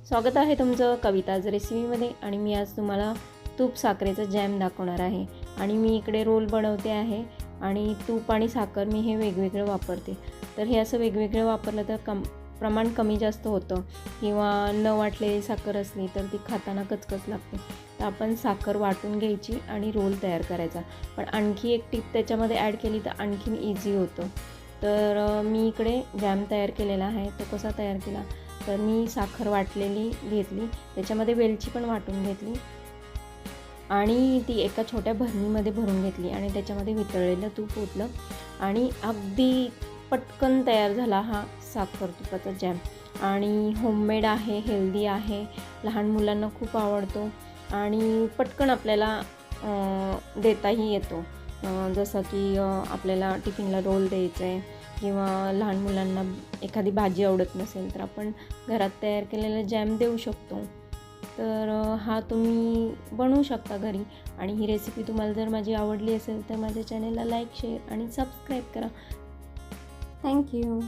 स्वागत आहे तुमचं कविताज रेसिपीमध्ये आणि मी आज तुम्हाला तूप साखरेचा जॅम दाखवणार आहे। आणि मी इकडे रोल बनवते आहे आणि तूप आणि साखर मी हे वेगवेगळं वापरते। तर हे असं वेगवेगळं वापरलं तर प्रमाण कमी जास्त होतं किंवा न वाटलेली साखर असली तर ती खाताना कचकच लागते। तर आपण साखर वाटून घ्यायची आणि रोल तयार करायचा। पण आणखी एक टिप त्याच्यामध्ये ॲड केली तर आणखीन इझी होतं। तर मी इकडे जॅम तयार केलेला आहे। तो कसा तयार केला तर मी साखर वाटलेली घेतली, त्याच्यामध्ये वेलची पण वाटून घेतली आणि ती एका छोट्या भरणीमध्ये भरून घेतली आणि त्याच्यामध्ये वितळलेलं तूप ओतलं आणि अगदी पटकन तयार झाला हा साखर तुपाचा जॅम। आणि होममेड आहे, हेल्दी आहे, लहान मुलांना खूप आवडतो आणि पटकन आपल्याला देताही येतो। जसं की आपल्याला टिफिनला रोल द्यायचं आहे किंवा लहान मुलांना एखादी भाजी आवडत नसेल तर आपण घरात तयार केलेला जॅम देऊ शकतो। तर हा तुम्ही बनवू शकता घरी। आणि ही रेसिपी तुम्हाला जर माझी आवडली असेल तर माझ्या चॅनलला लाईक, शेअर आणि सबस्क्राईब करा। थँक्यू।